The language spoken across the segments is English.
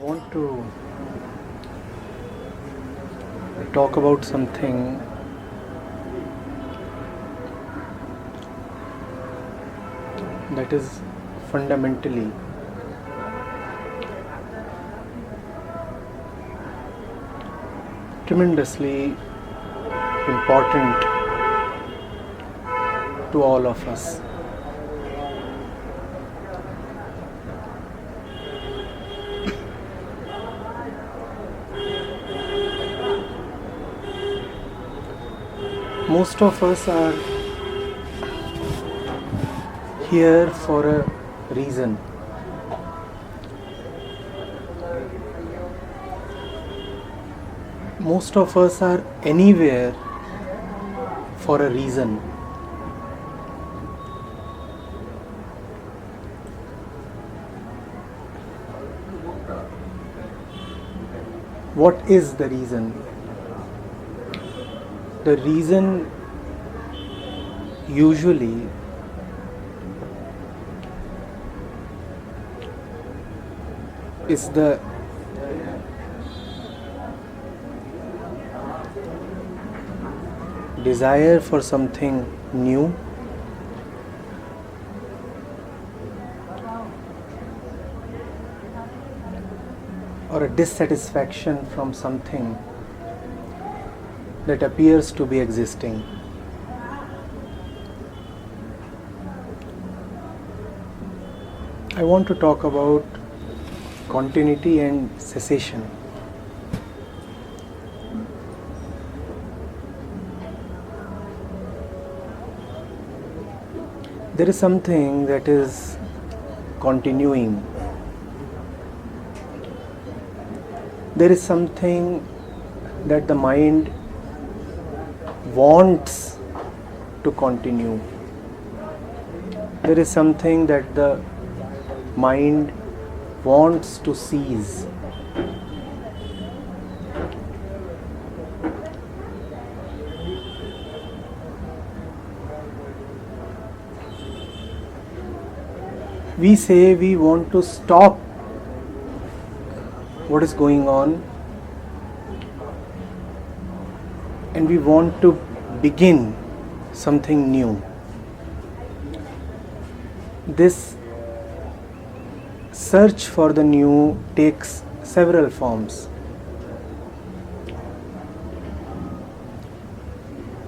want to talk about something that is fundamentally tremendously important to all of us. Most of us are here for a reason. Most of us are anywhere for a reason. What is the reason? The reason usually is the desire for something new, or a dissatisfaction from something that appears to be existing. I want to talk about continuity and cessation. There is something that is continuing. There is something that the mind wants to continue. There is something that the mind wants to seize. We say we want to stop what is going on, and we want to begin something new. This search for the new takes several forms.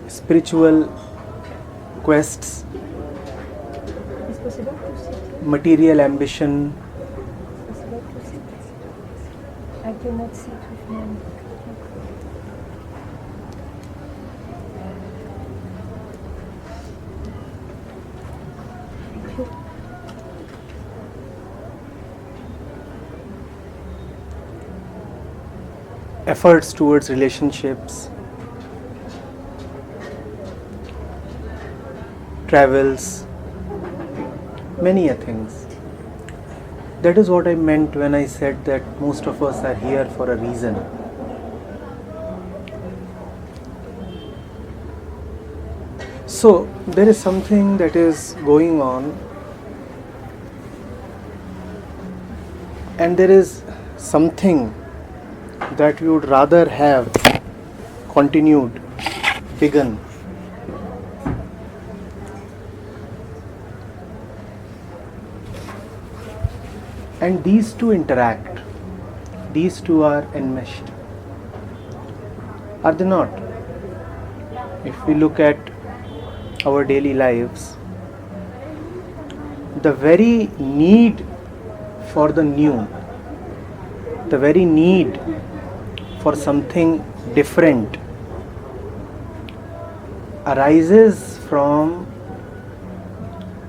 Spiritual quests, material ambition, I cannot sit with my efforts towards relationships, travels, many a things. That is what I meant when I said that most of us are here for a reason. So there is something that is going on, and there is something that we would rather have continued, begun. And these two interact, these two are enmeshed. Are they not? If we look at our daily lives, the very need for the new, the very need for something different arises from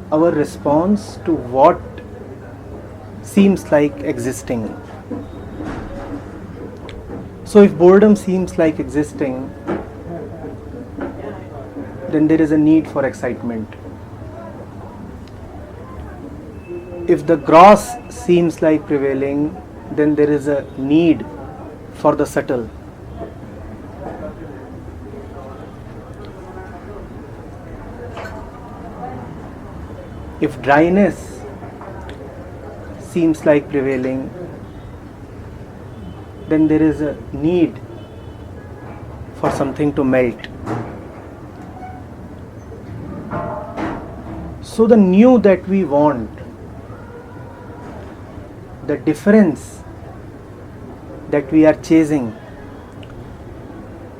our response to what seems like existing. So if boredom seems like existing, then there is a need for excitement. If the gross seems like prevailing, then there is a need for the subtle. If dryness seems like prevailing, then there is a need for something to melt. So the new that we want, the difference that we are chasing,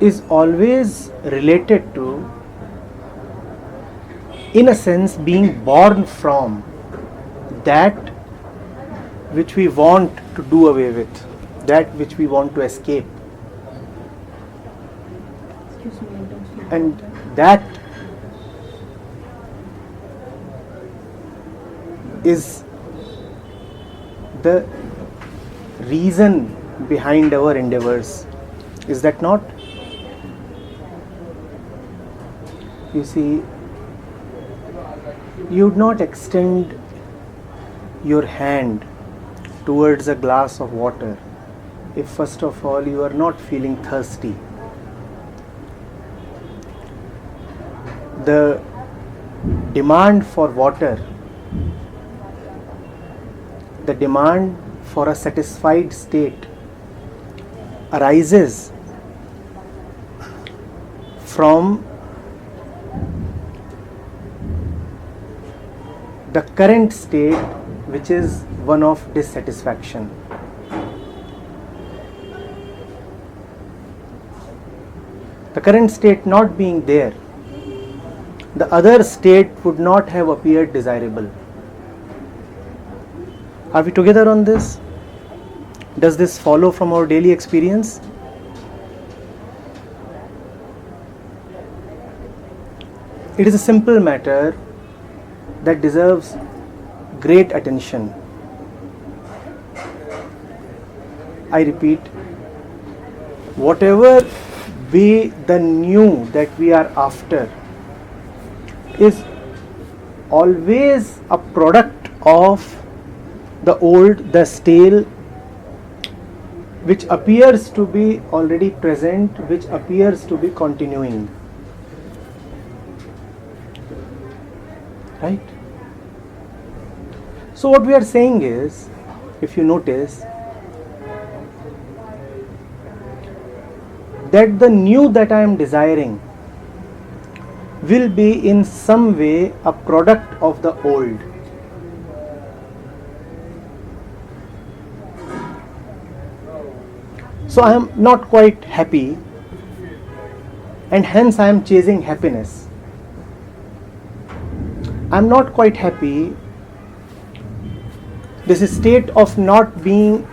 is always related to, in a sense, being born from that which we want to do away with, that which we want to escape. Excuse me, I don't feel And better. that is the reason behind our endeavors. Is that not? You see, you would not extend your hand towards a glass of water if first of all you are not feeling thirsty. The demand for water, the demand for a satisfied state arises from the current state, which is one of dissatisfaction. The current state not being there, the other state would not have appeared desirable. Are we together on this? Does this follow from our daily experience? It is a simple matter that deserves great attention. I repeat, whatever be the new that we are after is always a product of the old, the stale, which appears to be already present, which appears to be continuing. Right? So what we are saying is, if you notice, that the new that I am desiring will be in some way a product of the old. So I am not quite happy, and hence I am chasing happiness. I am not quite happy. This state of not being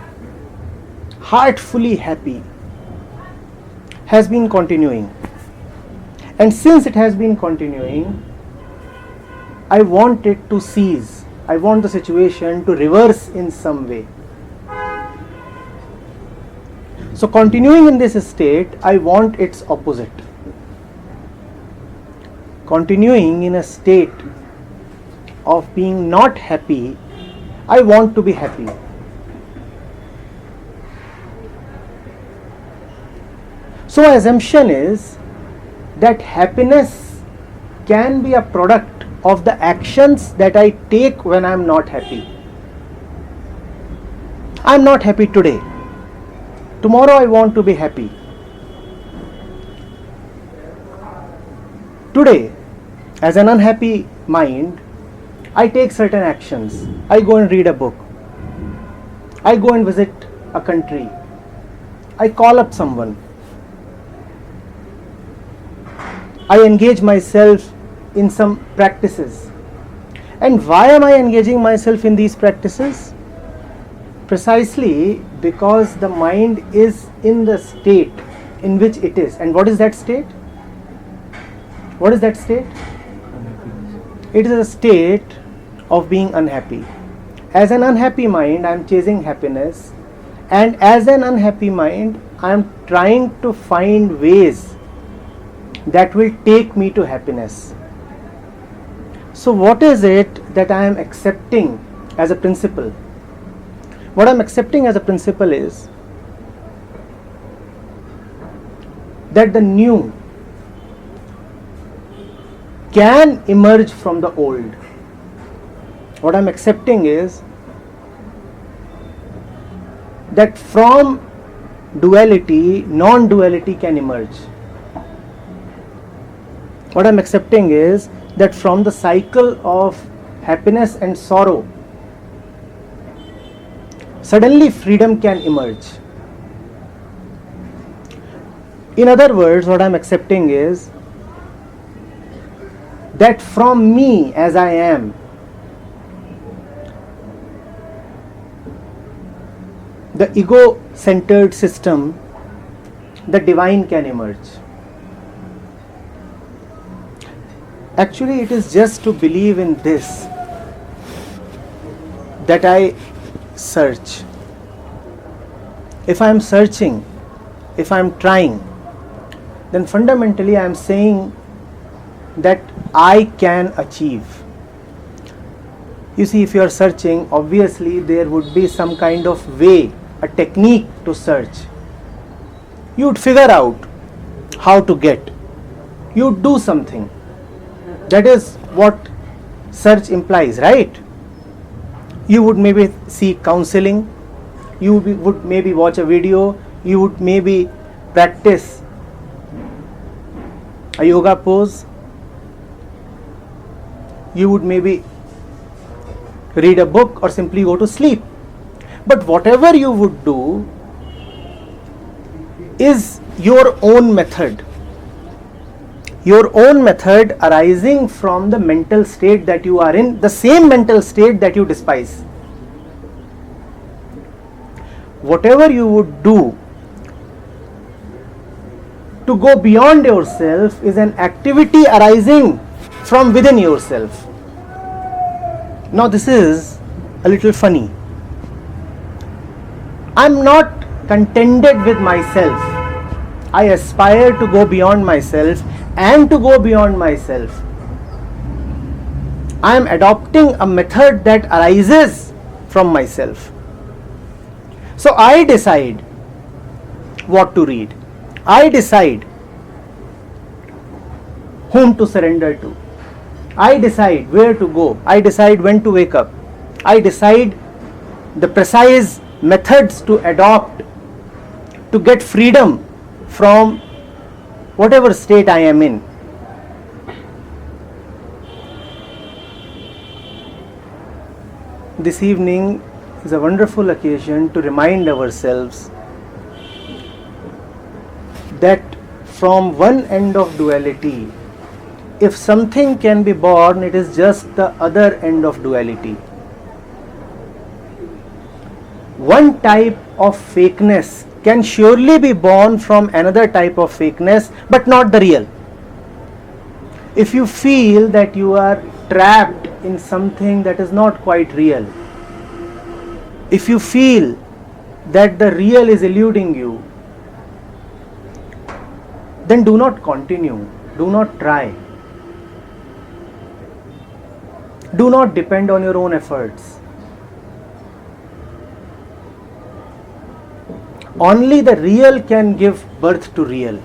heartfully happy has been continuing. And since it has been continuing, I want it to cease. I want the situation to reverse in some way. So continuing in this state, I want its opposite. Continuing in a state of being not happy, I want to be happy. So my assumption is that happiness can be a product of the actions that I take when I am not happy. I am not happy today. Tomorrow I want to be happy. Today, as an unhappy mind, I take certain actions. I go and read a book. I go and visit a country. I call up someone. I engage myself in some practices. And why am I engaging myself in these practices? Precisely because the mind is in the state in which it is. And what is that state? What is that state? It is a state of being unhappy. As an unhappy mind, I am chasing happiness. And as an unhappy mind, I am trying to find ways that will take me to happiness. So what is it that I am accepting as a principle? What I am accepting as a principle is that the new can emerge from the old. What I am accepting is that from duality, non-duality can emerge. What I'm accepting is that from the cycle of happiness and sorrow, suddenly freedom can emerge. In other words, what I'm accepting is that from me as I am, the ego-centered system, the divine can emerge. Actually, it is just to believe in this that I search. If I am searching, if I am trying, then fundamentally I am saying that I can achieve. You see, if you are searching, obviously there would be some kind of way, a technique to search. You would figure out how to get. You would do something. That is what search implies, right? You would maybe seek counseling. You would maybe watch a video. You would maybe practice a yoga pose. You would maybe read a book or simply go to sleep. But whatever you would do is your own method. Your own method arising from the mental state that you are in, the same mental state that you despise. Whatever you would do to go beyond yourself is an activity arising from within yourself. Now this is a little funny. I'm not contented with myself. I aspire to go beyond myself and to go beyond myself. I am adopting a method that arises from myself. So I decide what to read. I decide whom to surrender to. I decide where to go. I decide when to wake up. I decide the precise methods to adopt to get freedom from whatever state I am in. This evening is a wonderful occasion to remind ourselves that from one end of duality, if something can be born, it is just the other end of duality. One type of fakeness can surely be born from another type of fakeness, but not the real. If you feel that you are trapped in something that is not quite real, if you feel that the real is eluding you, then do not continue, do not try. Do not depend on your own efforts. Only the real can give birth to real.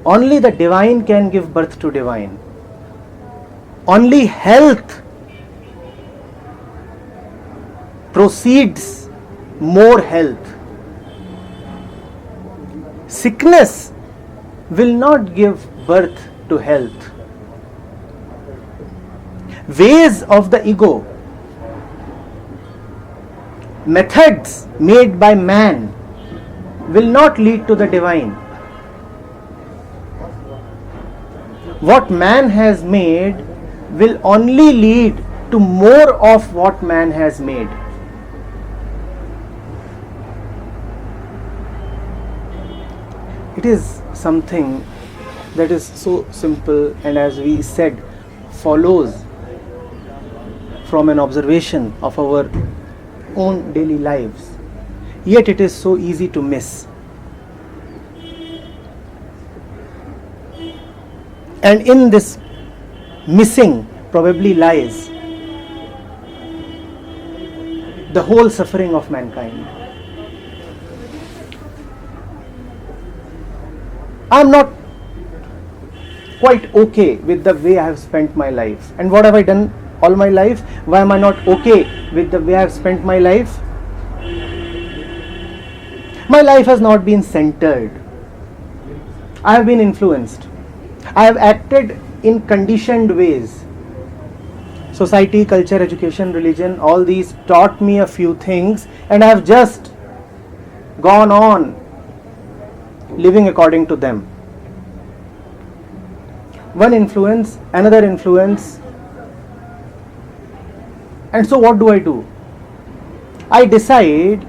Only the divine can give birth to divine. Only health proceeds more health. Sickness will not give birth to health. Ways of the ego, methods made by man will not lead to the divine. What man has made will only lead to more of what man has made. It is something that is so simple, and as we said, follows from an observation of our own daily lives. Yet it is so easy to miss. And in this missing probably lies the whole suffering of mankind. I am not quite okay with the way I have spent my life. And what have I done all my life? Why am I not okay with the way I have spent my life? My life has not been centered. I have been influenced. I have acted in conditioned ways. Society, culture, education, religion, all these taught me a few things, and I have just gone on living according to them. One influence, another influence. And so what do? I decide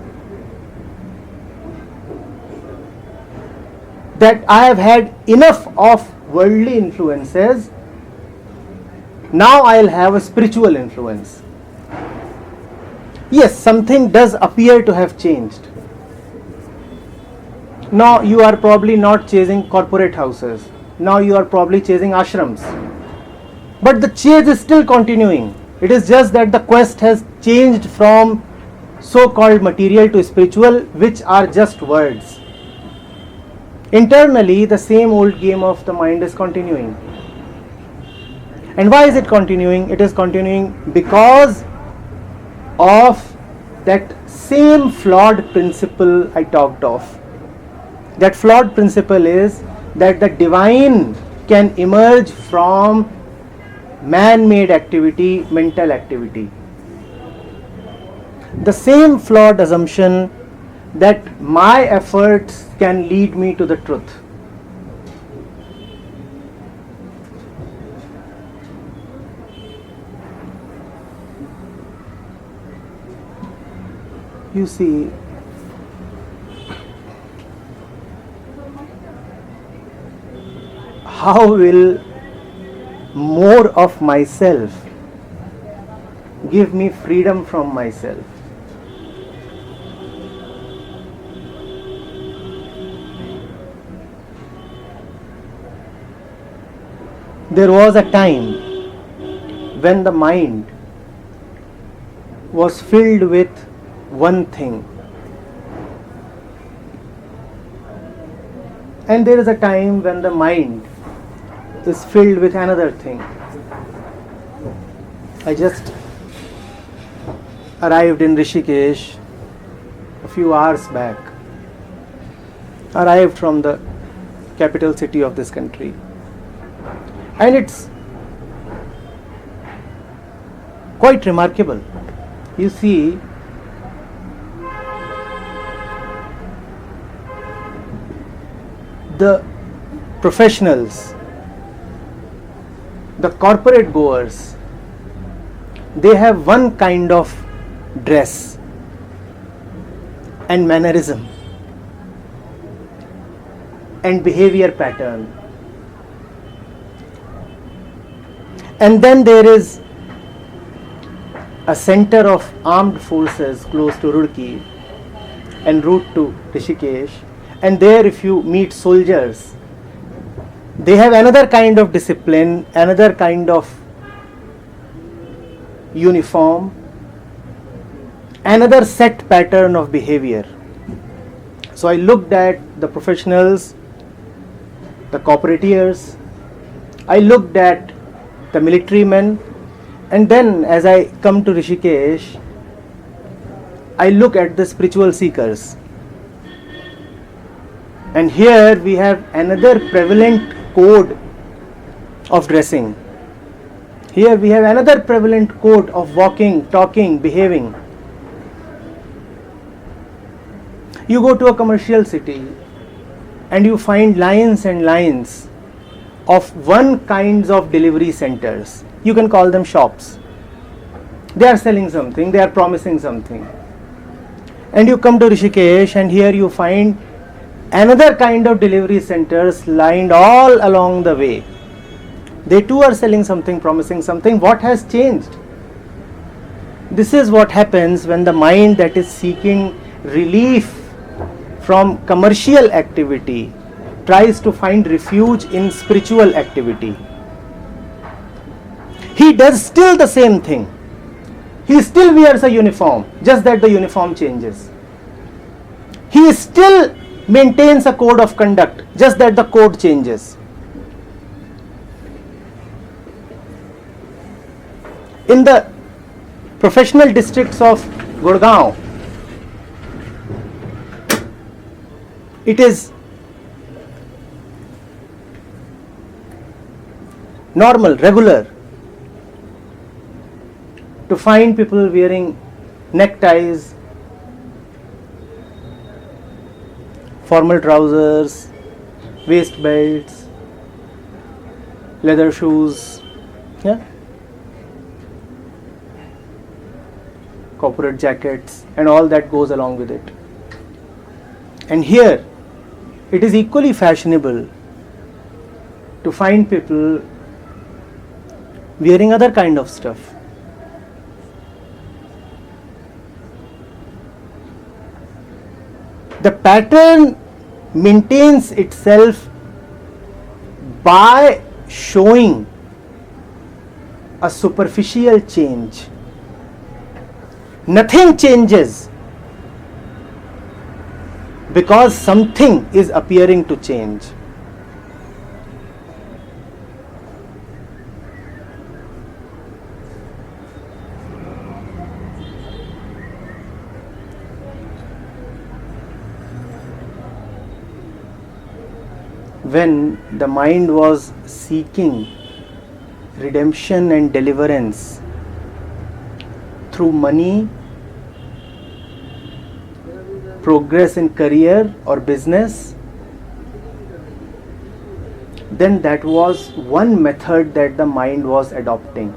that I have had enough of worldly influences. Now I'll have a spiritual influence. Yes, something does appear to have changed. Now you are probably not chasing corporate houses. Now you are probably chasing ashrams. But the chase is still continuing. It is just that the quest has changed from so-called material to spiritual, which are just words. Internally, the same old game of the mind is continuing. And why is it continuing? It is continuing because of that same flawed principle I talked of. That flawed principle is that the divine can emerge from man-made activity, mental activity. The same flawed assumption that my efforts can lead me to the truth. You see, how will more of myself give me freedom from myself? There was a time when the mind was filled with one thing, and there is a time when the mind is filled with another thing. I just arrived in Rishikesh a few hours back, arrived from the capital city of this country, and it's quite remarkable. You see, the professionals, the corporate goers, they have one kind of dress and mannerism and behavior pattern. And then there is a center of armed forces close to Roorkee en route to Rishikesh, and there if you meet soldiers, they have another kind of discipline, another kind of uniform, another set pattern of behavior. So I looked at the professionals, the corporateers, I looked at the military men, and then as I come to Rishikesh, I look at the spiritual seekers. And here we have another prevalent code of dressing. Here we have another prevalent code of walking, talking, behaving. You go to a commercial city and you find lines and lines of one kinds of delivery centers. You can call them shops. They are selling something, they are promising something. And you come to Rishikesh and here you find another kind of delivery centers lined all along the way. They too are selling something, promising something. What has changed? This is what happens when the mind that is seeking relief from commercial activity tries to find refuge in spiritual activity. He does still the same thing. He still wears a uniform, just that the uniform changes. He still maintains a code of conduct, just that the code changes. In the professional districts of Gurgaon, It is normal, regular to find people wearing neckties, formal trousers, waist belts, leather shoes, yeah, corporate jackets, and all that goes along with it. And here it is equally fashionable to find people wearing other kind of stuff. The pattern maintains itself by showing a superficial change. Nothing changes because something is appearing to change. When the mind was seeking redemption and deliverance through money, progress in career or business, then that was one method that the mind was adopting.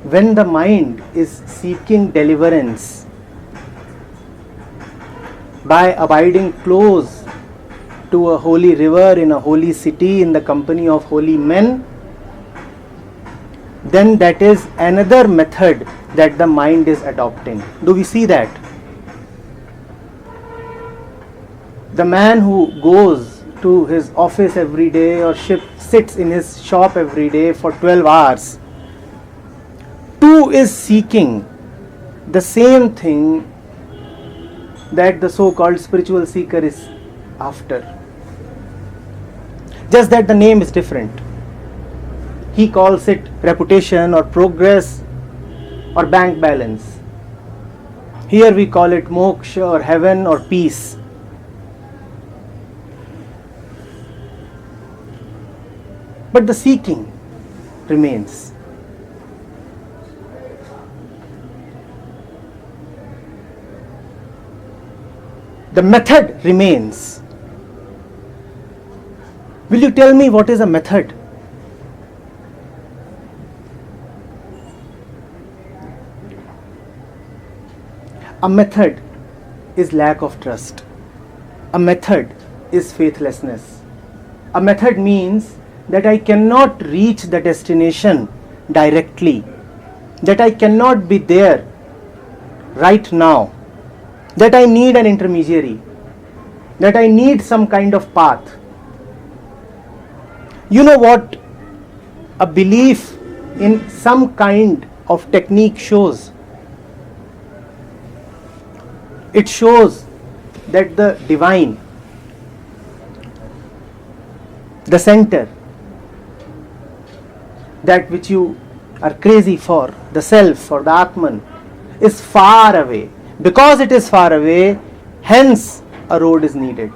When the mind is seeking deliverance by abiding close to a holy river in a holy city in the company of holy men, then that is another method that the mind is adopting. Do we see that? The man who goes to his office every day or sits in his shop every day for 12 hours, too is seeking the same thing that the so-called spiritual seeker is after. Just that the name is different. He calls it reputation or progress or bank balance. Here we call it moksha or heaven or peace. But the seeking remains. The method remains. Will you tell me what is a method? A method is lack of trust. A method is faithlessness. A method means that I cannot reach the destination directly, that I cannot be there right now, that I need an intermediary, that I need some kind of path. You know what a belief in some kind of technique shows? It shows that the divine, the center, that which you are crazy for, the self or the Atman, is far away. Because it is far away, hence a road is needed.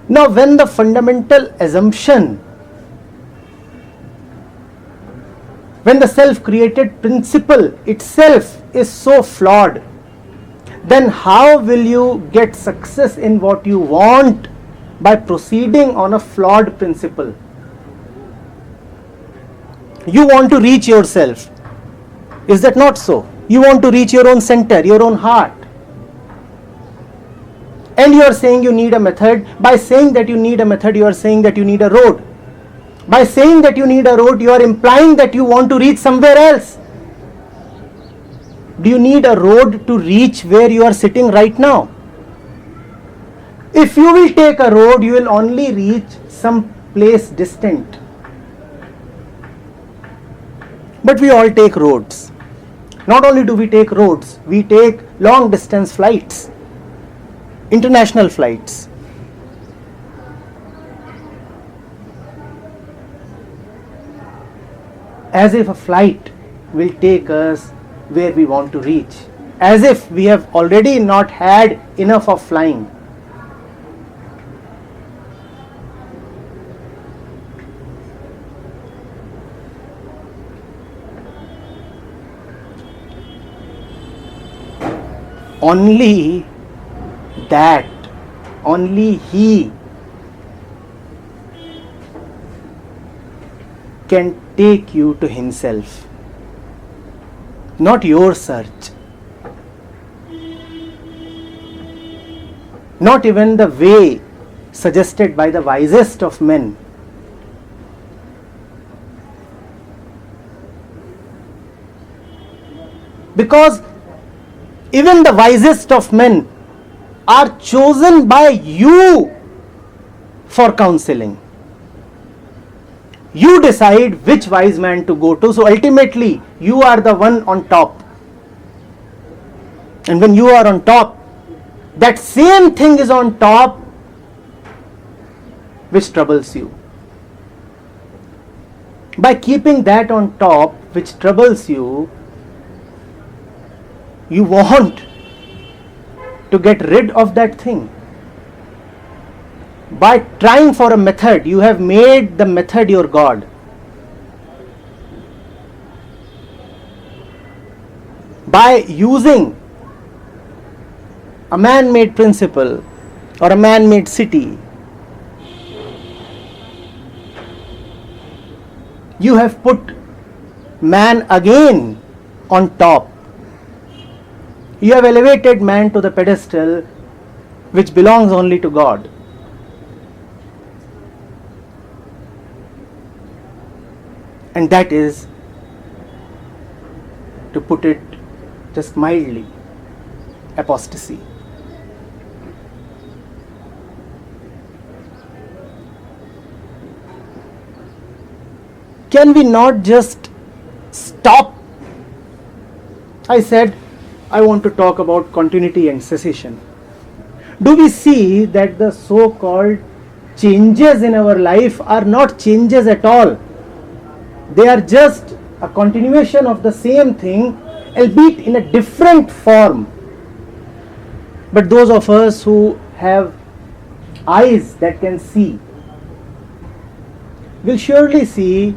Now, when the fundamental assumption, when the self-created principle itself is so flawed, then how will you get success in what you want by proceeding on a flawed principle? You want to reach yourself. Is that not so? You want to reach your own center, your own heart. And you are saying you need a method. By saying that you need a method, you are saying that you need a road. By saying that you need a road, you are implying that you want to reach somewhere else. Do you need a road to reach where you are sitting right now? If you will take a road, you will only reach some place distant. But we all take roads. Not only do we take roads, we take long distance flights, international flights. As if a flight will take us where we want to reach. as if we have already not had enough of flying. Only that, only He can take you to Himself, not your search, not even the way suggested by the wisest of men. Because even the wisest of men are chosen by you for counseling. You decide which wise man to go to, so ultimately you are the one on top. And when you are on top, that same thing is on top which troubles you. By keeping that on top which troubles you, you want to get rid of that thing. By trying for a method, you have made the method your God. By using a man-made principle or a man-made city, you have put man again on top. You have elevated man to the pedestal which belongs only to God. And that is, to put it just mildly, apostasy. Can we not just stop? I said, I want to talk about continuity and cessation. Do we see that the so-called changes in our life are not changes at all? They are just a continuation of the same thing, albeit in a different form. But those of us who have eyes that can see will surely see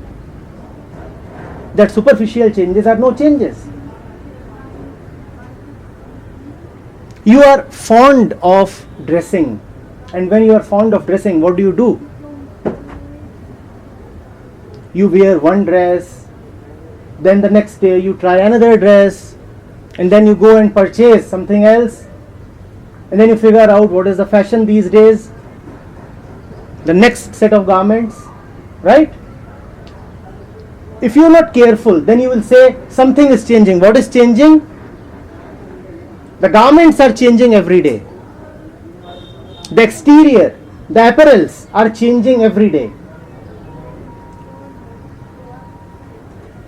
that superficial changes are no changes. You are fond of dressing, and when you are fond of dressing, what do? You wear one dress, then the next day you try another dress, and then you go and purchase something else, and then you figure out what is the fashion these days, the next set of garments, right? If you are not careful, then you will say something is changing. What is changing? The garments are changing every day. The exterior, the apparels are changing every day.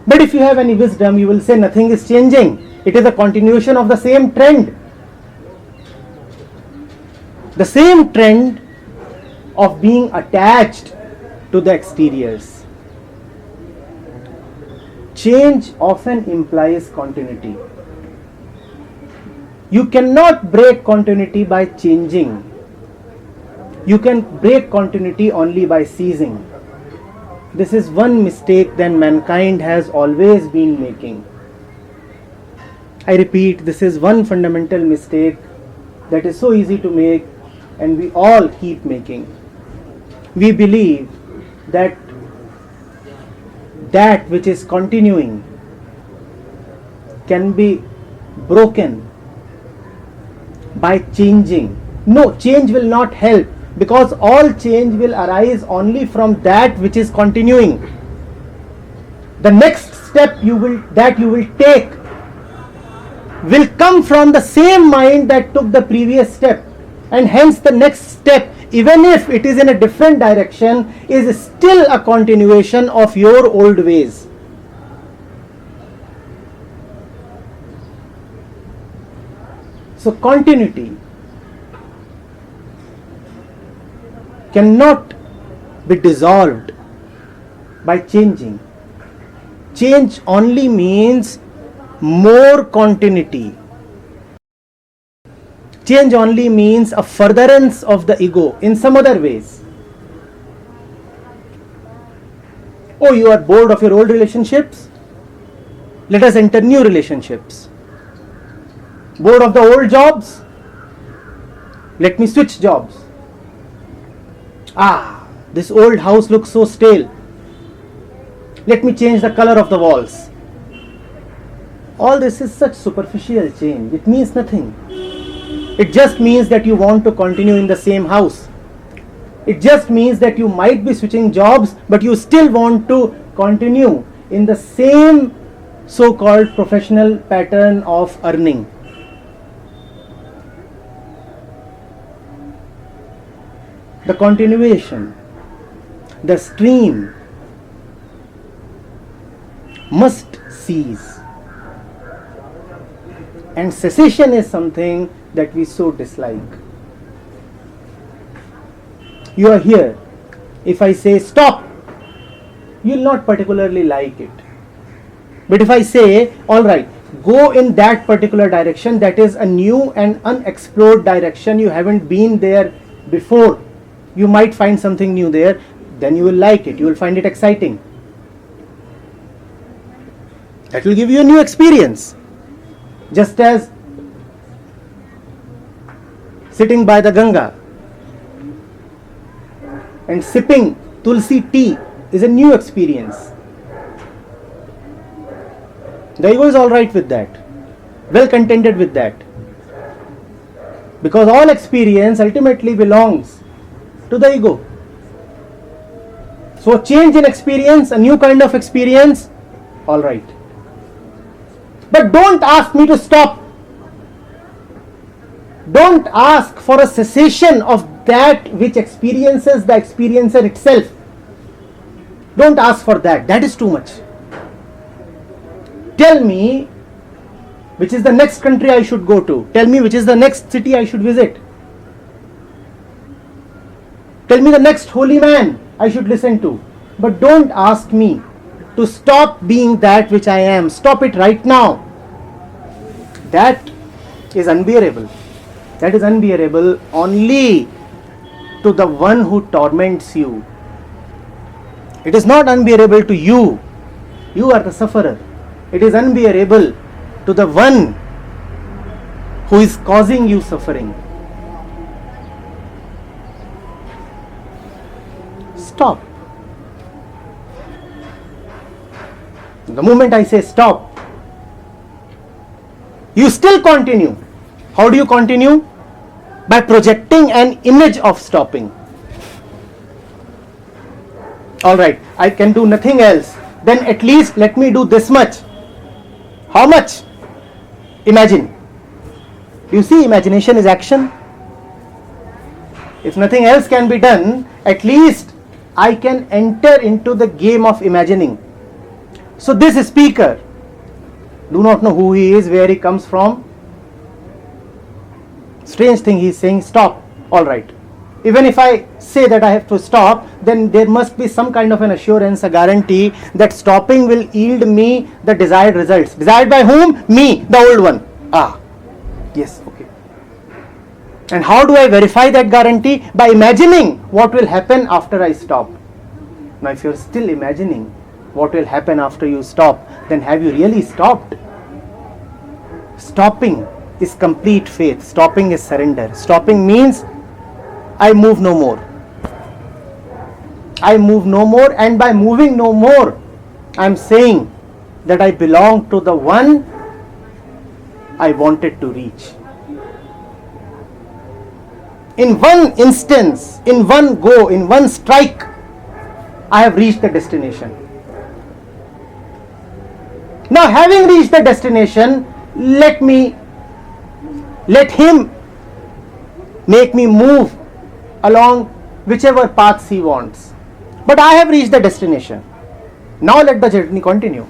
But if you have any wisdom, you will say nothing is changing. It is a continuation of the same trend. The same trend of being attached to the exteriors. Change often implies continuity. You cannot break continuity by changing. You can break continuity only by ceasing. This is one mistake that mankind has always been making. I repeat, this is one fundamental mistake that is so easy to make, and we all keep making. We believe that that which is continuing can be broken by changing. No, change will not help, because all change will arise only from that which is continuing. The next step you will take will come from the same mind that took the previous step, and hence the next step, even if it is in a different direction, is still a continuation of your old ways. So continuity cannot be dissolved by changing. Change only means more continuity, Change only means a furtherance of the ego in some other ways. Oh, you are bored of your old relationships? Let us enter new relationships. Bored of the old jobs? Let me switch jobs. This old house looks so stale. Let me change the color of the walls. All this is such superficial change. It means nothing. It just means that you want to continue in the same house. It just means that you might be switching jobs, but you still want to continue in the same so-called professional pattern of earning. The continuation, the stream must cease. And cessation is something that we so dislike. You are here. If I say stop, you will not particularly like it. But if I say, alright, go in that particular direction, that is a new and unexplored direction, you haven't been there before, you might find something new there, then you will like it, you will find it exciting. That will give you a new experience. Just as sitting by the Ganga and sipping tulsi tea is a new experience. The ego is alright with that, well contented with that. Because all experience ultimately belongs to the ego. So change in experience, a new kind of experience, alright. But don't ask me to stop. Don't ask for a cessation of that which experiences the experiencer itself. Don't ask for that. That is too much. Tell me which is the next country I should go to. Tell me which is the next city I should visit. Tell me the next holy man I should listen to. But don't ask me to stop being that which I am. Stop it right now. That is unbearable. That is unbearable only to the one who torments you. It is not unbearable to you. You are the sufferer. It is unbearable to the one who is causing you suffering. Stop. The moment I say stop, you still continue. How do you continue? By projecting an image of stopping. Alright, I can do nothing else. Then at least let me do this much. How much? Imagine. You see, imagination is action. If nothing else can be done, at least I can enter into the game of imagining. So this speaker, do not know who he is, where he comes from. Strange thing, he is saying stop. Alright. Even if I say that I have to stop, then there must be some kind of an assurance, a guarantee that stopping will yield me the desired results. Desired by whom? Me, the old one. Yes, okay. And how do I verify that guarantee? By imagining what will happen after I stop. Now if you are still imagining what will happen after you stop, then have you really stopped? Stopping is complete faith. Stopping is surrender. Stopping means I move no more. I move no more, and by moving no more, I am saying that I belong to the one I wanted to reach. In one instance, in one go, in one strike, I have reached the destination. Now, having reached the destination, let him make me move along whichever paths he wants. But I have reached the destination. Now let the journey continue.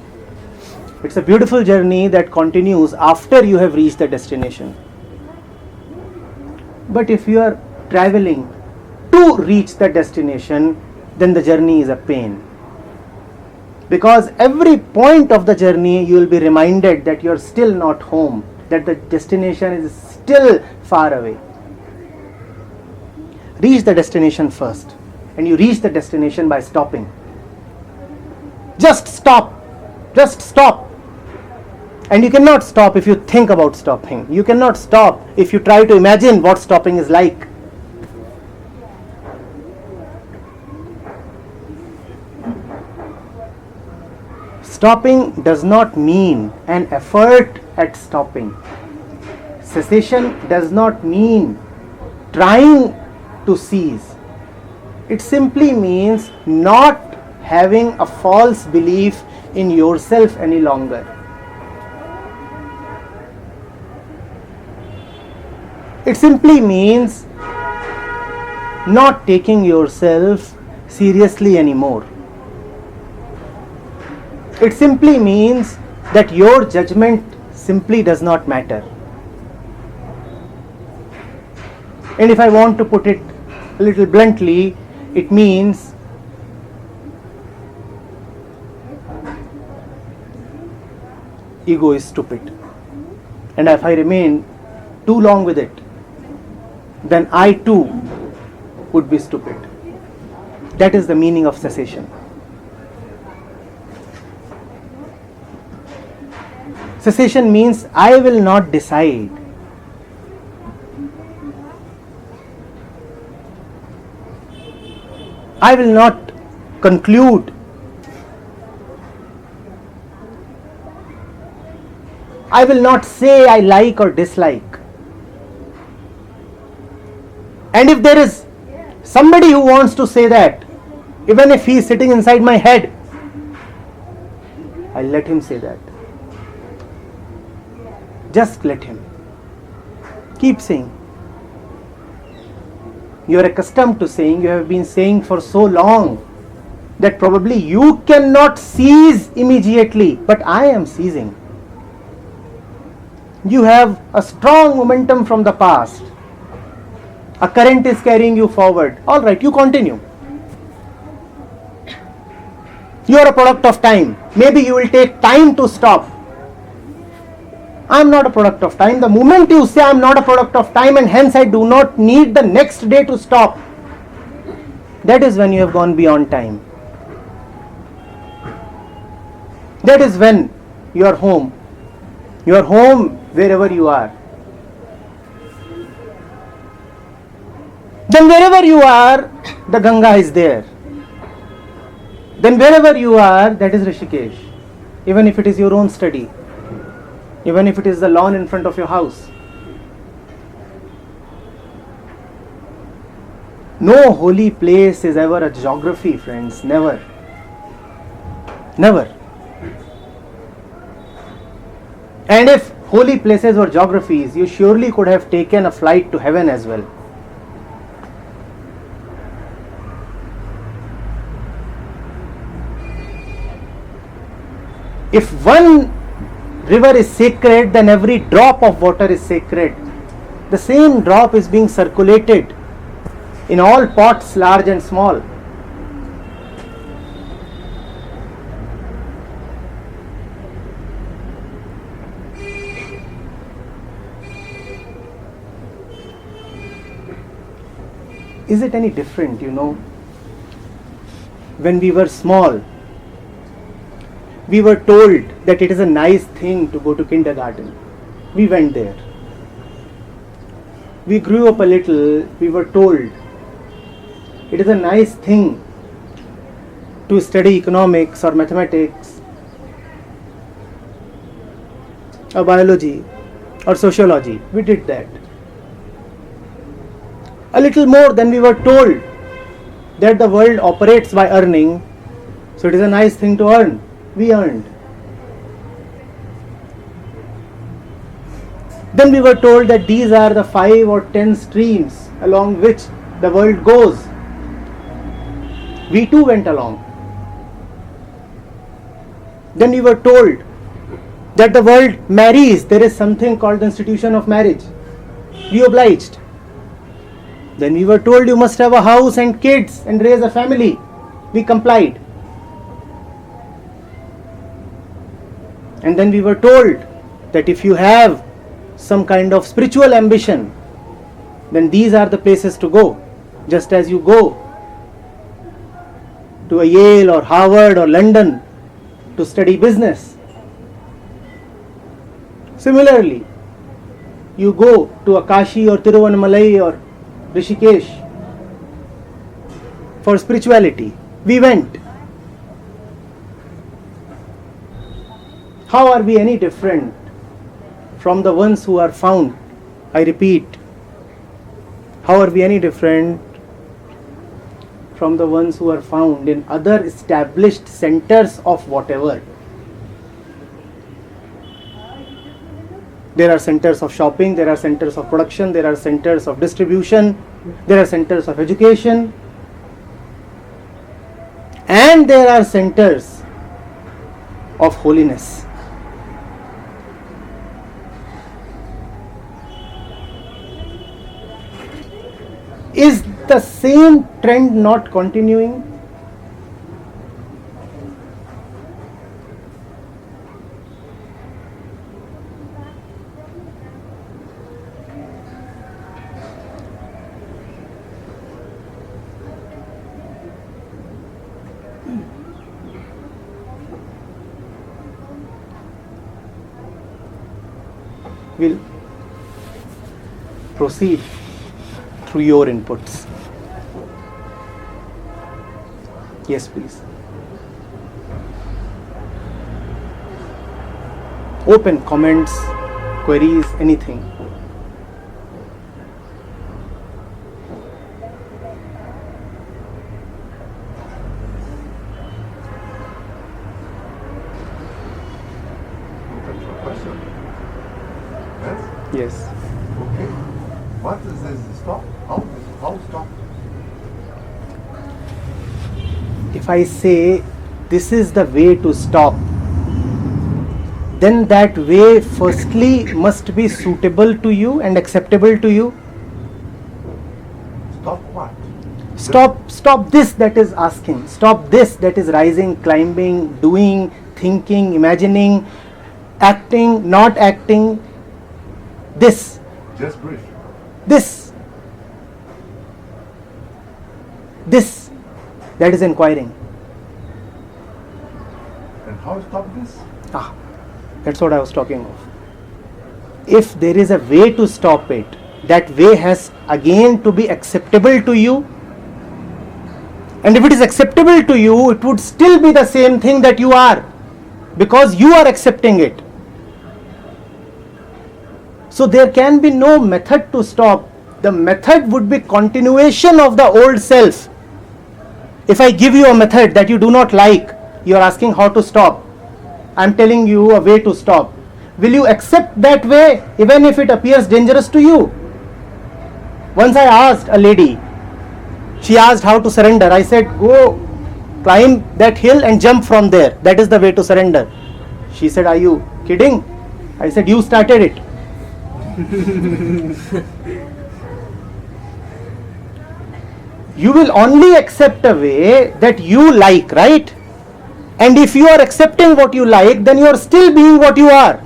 It's a beautiful journey that continues after you have reached the destination. But if you are traveling to reach the destination, then the journey is a pain. Because every point of the journey you will be reminded that you are still not home. that the destination is still far away. Reach the destination first, and you reach the destination by stopping. Just stop. Just stop. And you cannot stop if you think about stopping. You cannot stop if you try to imagine what stopping is like. Stopping does not mean an effort at stopping. Cessation does not mean trying to cease. It simply means not having a false belief in yourself any longer. It simply means not taking yourself seriously anymore. It simply means that your judgment simply does not matter. And if I want to put it a little bluntly, it means ego is stupid. And if I remain too long with it, then I too would be stupid. That is the meaning of cessation. Cessation means I will not decide. I will not conclude. I will not say I like or dislike. And if there is somebody who wants to say that, even if he is sitting inside my head, I'll let him say that. Just let him. Keep saying. You are accustomed to saying, you have been saying for so long that probably you cannot cease immediately, but I am ceasing. You have a strong momentum from the past. A current is carrying you forward. All right, you continue. You are a product of time. Maybe you will take time to stop. I am not a product of time. The moment you say I am not a product of time and hence I do not need the next day to stop, that is when you have gone beyond time. That is when you are home. You are home wherever you are. Then wherever you are, the Ganga is there. Then wherever you are, that is Rishikesh. Even if it is your own study. Even if it is the lawn in front of your house. No holy place is ever a geography, friends. Never. Never. And if holy places were geographies, you surely could have taken a flight to heaven as well. If one river is sacred, then every drop of water is sacred. The same drop is being circulated in all pots, large and small. Is it any different, when we were small? We were told that it is a nice thing to go to kindergarten. We went there. We grew up a little, we were told it is a nice thing to study economics or mathematics or biology or sociology. We did that. A little more, then we were told that the world operates by earning, so it is a nice thing to earn. We earned. Then we were told that these are the 5 or 10 streams along which the world goes. We too went along. Then we were told that the world marries. There is something called the institution of marriage. We obliged. Then we were told you must have a house and kids and raise a family. We complied. And then we were told that if you have some kind of spiritual ambition, then these are the places to go. Just as you go to a Yale or Harvard or London to study business. Similarly, you go to a Kashi or Tiruvannamalai or Rishikesh for spirituality. We went. How are we any different from the ones who are found? I repeat, how are we any different from the ones who are found in other established centers of whatever? There are centers of shopping, there are centers of production, there are centers of distribution, there are centers of education, and there are centers of holiness. Is the same trend not continuing? We'll proceed through your inputs. Yes, please. Open comments, queries, anything. Question. Yes? Yes. Okay. What is this stop? How stop? If I say this is the way to stop, then that way firstly must be suitable to you and acceptable to you. Stop what? Stop this that is asking. Stop this that is rising, climbing, doing, thinking, imagining, acting, not acting. This. Just brief. This. That is inquiring. And how stop this? That's what I was talking of. If there is a way to stop it, that way has again to be acceptable to you. And if it is acceptable to you, it would still be the same thing that you are, because you are accepting it. So there can be no method to stop. The method would be continuation of the old self. If I give you a method that you do not like, you are asking how to stop. I am telling you a way to stop. Will you accept that way even if it appears dangerous to you? Once I asked a lady, she asked how to surrender. I said, go climb that hill and jump from there. That is the way to surrender. She said, are you kidding? I said, you started it. You will only accept a way that you like, right? And if you are accepting what you like, then you are still being what you are.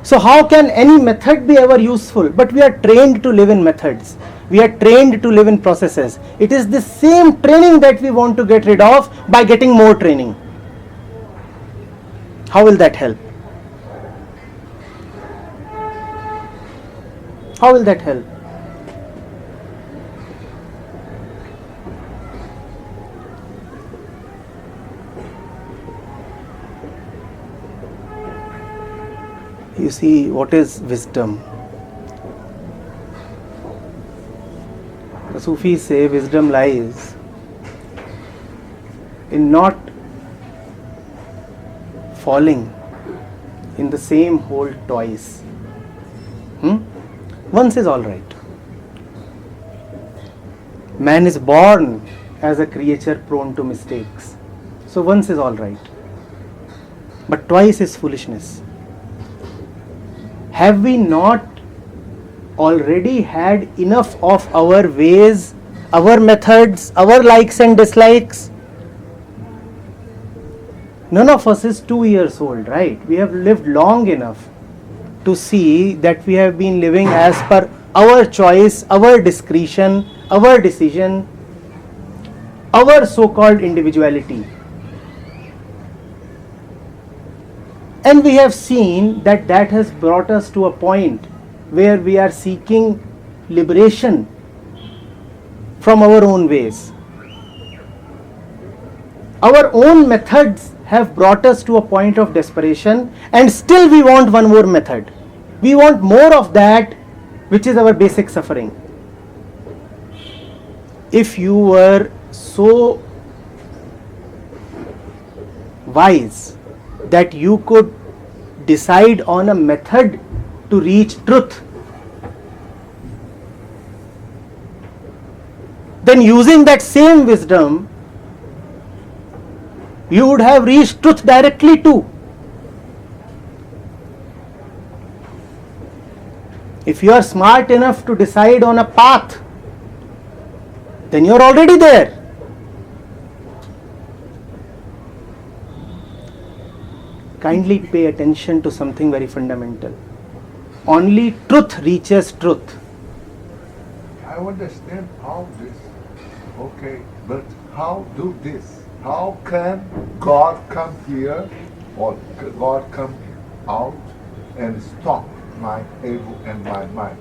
So how can any method be ever useful? But we are trained to live in methods. We are trained to live in processes. It is the same training that we want to get rid of by getting more training. How will that help? How will that help? You see, what is wisdom? The Sufis say wisdom lies in not falling in the same hole twice. Once is all right. Man is born as a creature prone to mistakes. So once is all right. But twice is foolishness. Have we not already had enough of our ways, our methods, our likes and dislikes? None of us is 2 years old, right? We have lived long enough. to see that we have been living as per our choice, our discretion, our decision, our so-called individuality. And we have seen that that has brought us to a point where we are seeking liberation from our own ways. Our own methods have brought us to a point of desperation, and still we want one more method. We want more of that, which is our basic suffering. If you were so wise that you could decide on a method to reach truth, then using that same wisdom, you would have reached truth directly too. If you are smart enough to decide on a path, then you are already there. Kindly pay attention to something very fundamental. Only truth reaches truth. I understand all this. Okay, but how do this? How can God come here or God come out and stop my ego and my mind?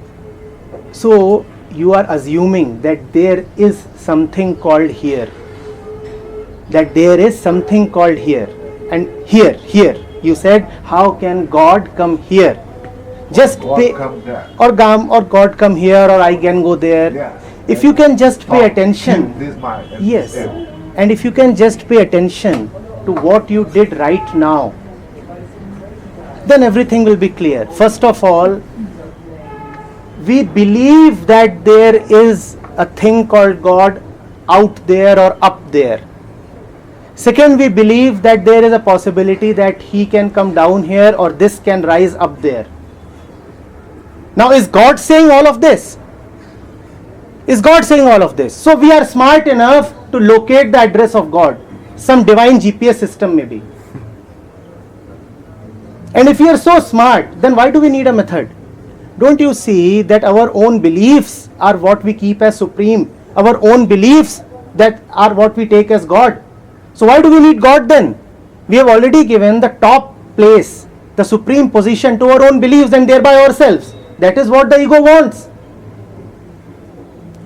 So you are assuming that there is something called here. That there is something called here. And here. You said, how can God come here? Just pay, or God come here, or I can go there. Yes. If you can just pay attention, This mind and yes, this ego. and if you can just pay attention to what you did right now, then everything will be clear. First of all, we believe that there is a thing called God out there or up there. Second, we believe that there is a possibility that he can come down here or this can rise up there. Now, is God saying all of this? Is God saying all of this? So we are smart enough to locate the address of God. Some divine GPS system maybe. And if we are so smart, then why do we need a method? Don't you see that our own beliefs are what we keep as supreme? Our own beliefs that are what we take as God. So why do we need God then? We have already given the top place, the supreme position to our own beliefs and thereby ourselves. That is what the ego wants.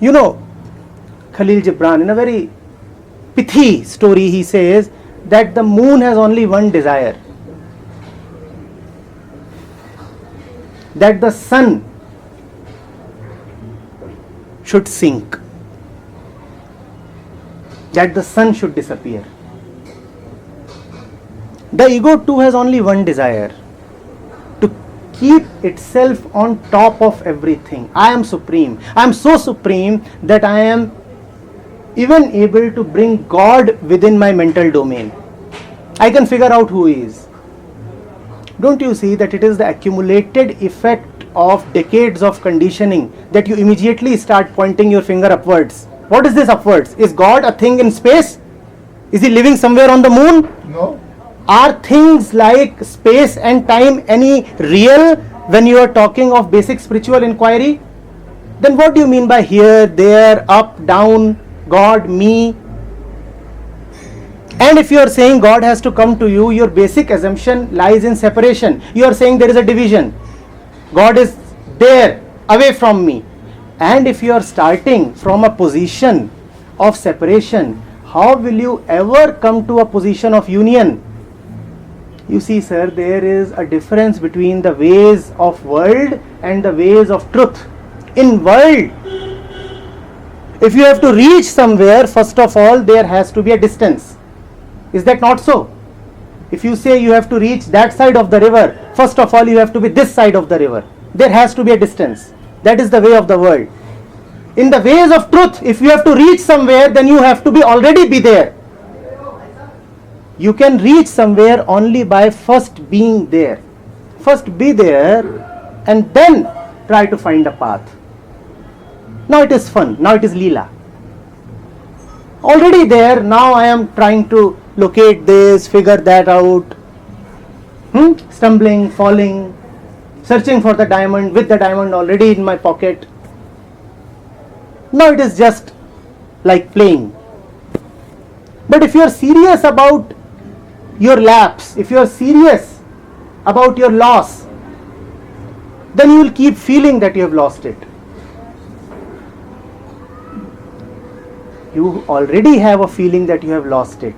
You know, Khalil Gibran, in a very pithy story, he says that the moon has only one desire. That the sun should sink. That the sun should disappear. The ego too has only one desire, to keep itself on top of everything. I am supreme. I am so supreme that I am even able to bring God within my mental domain. I can figure out who he is. Don't you see that it is the accumulated effect of decades of conditioning that you immediately start pointing your finger upwards? What is this upwards? Is God a thing in space? Is he living somewhere on the moon? No. Are things like space and time any real when you are talking of basic spiritual inquiry? Then what do you mean by here, there, up, down, God, me? And if you are saying God has to come to you, your basic assumption lies in separation. You are saying there is a division. God is there, away from me. And if you are starting from a position of separation, how will you ever come to a position of union? You see, sir, there is a difference between the ways of world and the ways of truth. In world, if you have to reach somewhere, first of all, there has to be a distance. Is that not so? If you say you have to reach that side of the river, first of all, you have to be this side of the river. There has to be a distance. That is the way of the world. In the ways of truth, if you have to reach somewhere, then you have to be already be there. You can reach somewhere only by first being there. First be there and then try to find a path. Now it is fun. Now it is Leela. Already there, now I am trying to locate this, figure that out. Stumbling, falling, searching for the diamond with the diamond already in my pocket. Now it is just like playing. But if you are serious about your lapse, if you are serious about your loss, then you will keep feeling that you have lost it. You already have a feeling that you have lost it.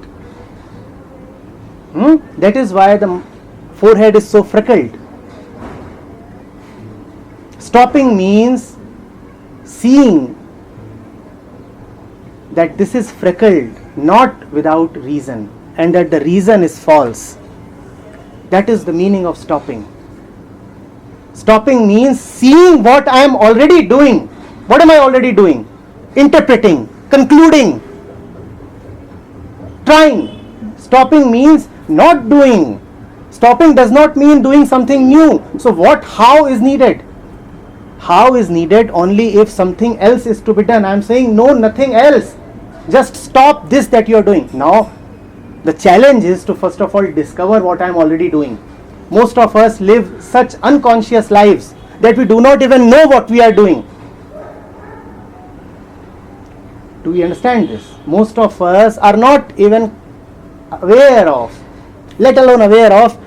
That is why the forehead is so freckled. Stopping means seeing that this is freckled not without reason, and that the reason is false. That is the meaning of stopping. Stopping means seeing what I am already doing. What am I already doing? Interpreting, concluding, trying. Stopping means not doing. Stopping does not mean doing something new. So how is needed? How is needed only if something else is to be done. I am saying no, nothing else. Just stop this that you are doing. Now, the challenge is to first of all discover what I am already doing. Most of us live such unconscious lives that we do not even know what we are doing. Do we understand this? Most of us are not even aware of, let alone aware of,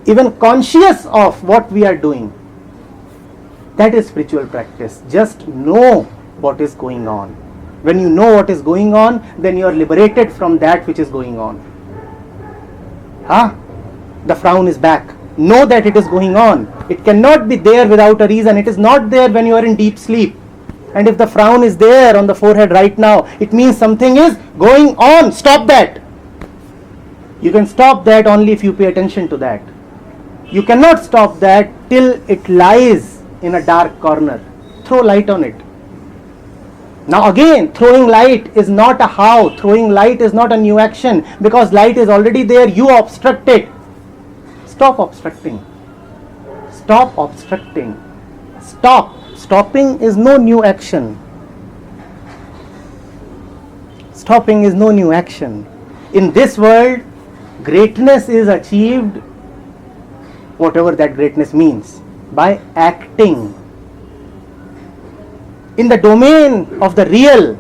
even conscious of what we are doing. That is spiritual practice. Just know what is going on. When you know what is going on, then you are liberated from that which is going on. The frown is back. Know that it is going on. It cannot be there without a reason. It is not there when you are in deep sleep. And if the frown is there on the forehead right now, it means something is going on. Stop that. You can stop that only if you pay attention to that. You cannot stop that till it lies in a dark corner. Throw light on it. Now again, throwing light is not a how. Throwing light is not a new action, because light is already there. You obstruct it. Stop obstructing. Stop obstructing. Stop. Stopping is no new action. Stopping is no new action. In this world, greatness is achieved, whatever that greatness means, by acting. In the domain of the real,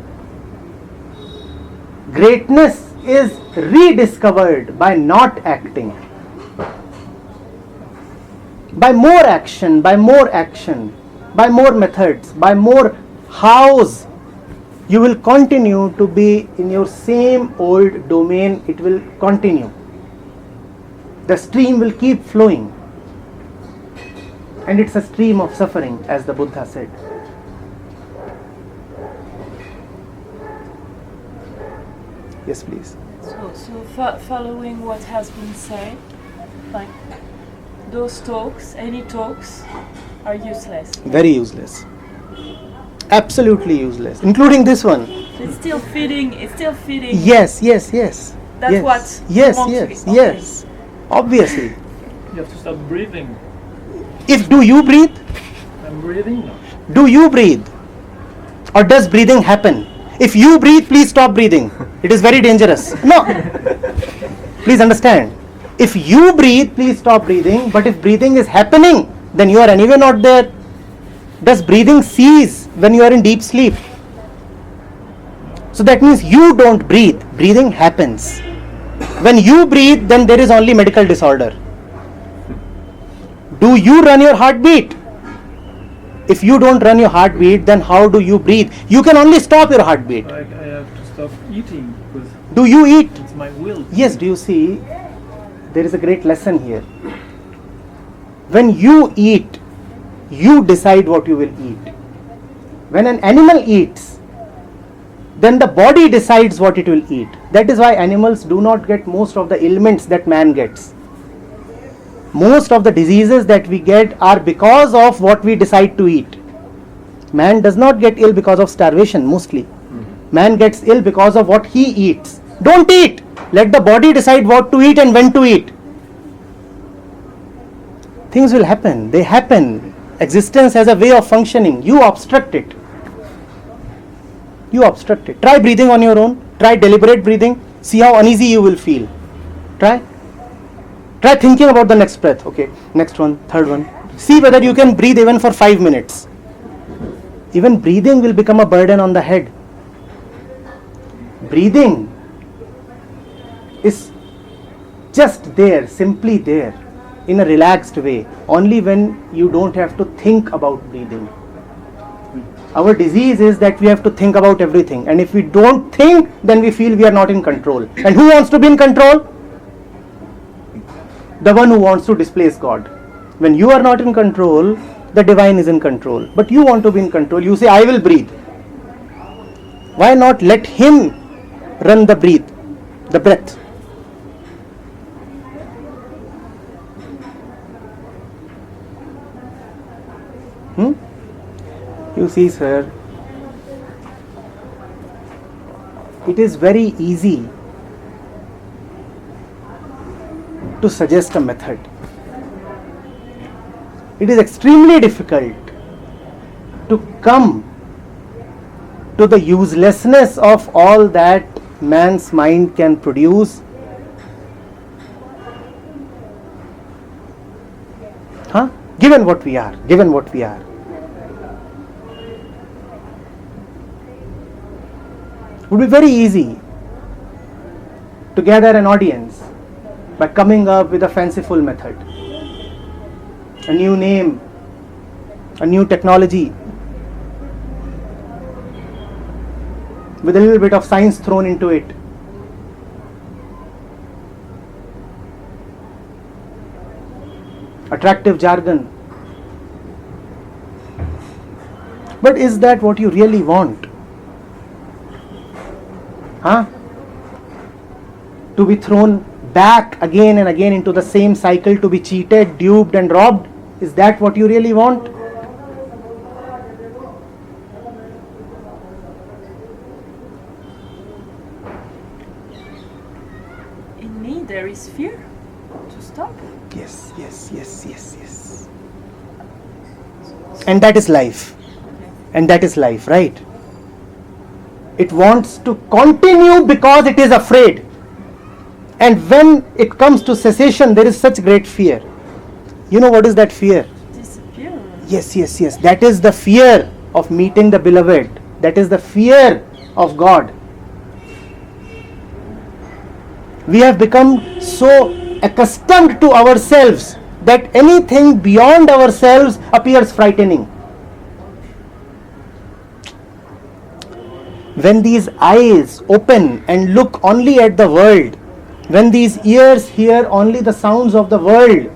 greatness is rediscovered by not acting. By more action, by more action, by more methods, by more hows, you will continue to be in your same old domain. It will continue. The stream will keep flowing. And it's a stream of suffering, as the Buddha said. Yes, please. So following what has been said, like those talks, any talks, are useless. Very useless. Absolutely useless. Including this one. It's still fitting. Yes. That's yes. what. Yes. Obviously. You have to stop breathing. Do you breathe? I'm breathing now. Do you breathe? Or does breathing happen? If you breathe, please stop breathing. It is very dangerous. No. Please understand. If you breathe, please stop breathing. But if breathing is happening, then you are anyway not there. Does breathing cease when you are in deep sleep? So that means you don't breathe. Breathing happens. When you breathe, then there is only medical disorder. Do you run your heartbeat? If you don't run your heartbeat, then how do you breathe? You can only stop your heartbeat. I have to stop eating because Do you eat? it's my will. Yes, do you see? There is a great lesson here. When you eat, you decide what you will eat. When an animal eats, then the body decides what it will eat. That is why animals do not get most of the ailments that man gets. Most of the diseases that we get are because of what we decide to eat. Man does not get ill because of starvation mostly. Man gets ill because of what he eats. Don't eat. Let the body decide what to eat and when to eat. Things will happen. They happen. Existence has a way of functioning. You obstruct it. You obstruct it. Try breathing on your own. Try deliberate breathing. See how uneasy you will feel. Try. Try thinking about the next breath. Okay, next one, third one, See whether you can breathe even for 5 minutes. Even breathing will become a burden on the head. Breathing is just there, simply there, in a relaxed way, only when you don't have to think about breathing. Our disease is that we have to think about everything, and if we don't think, then we feel we are not in control. And who wants to be in control? The one who wants to displace God. When you are not in control, the divine is in control. But you want to be in control. You say, I will breathe. Why not let him run the breath? You see, sir, it is very easy to suggest a method. It is extremely difficult to come to the uselessness of all that man's mind can produce. Given what we are. It would be very easy to gather an audience by coming up with a fanciful method, a new name, a new technology, with a little bit of science thrown into it. Attractive jargon. But is that what you really want? To be thrown back again and again into the same cycle, to be cheated, duped and robbed? Is that what you really want? In me there is fear to stop. Yes. And that is life. And that is life, right? It wants to continue because it is afraid. And when it comes to cessation, there is such great fear. You know what is that fear? Disappear. Yes. That is the fear of meeting the beloved. That is the fear of God. We have become so accustomed to ourselves that anything beyond ourselves appears frightening. When these eyes open and look only at the world, when these ears hear only the sounds of the world,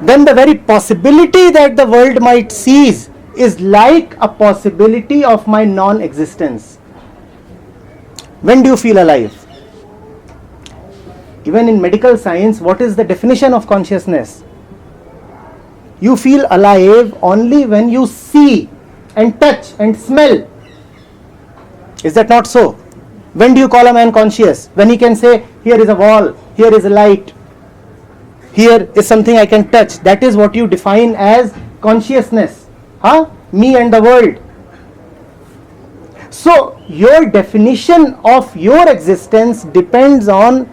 then the very possibility that the world might cease is like a possibility of my non-existence. When do you feel alive? Even in medical science, what is the definition of consciousness? You feel alive only when you see and touch and smell. Is that not so? When do you call a man conscious? When he can say, here is a wall, here is a light, here is something I can touch. That is what you define as consciousness. Me and the world. So your definition of your existence depends on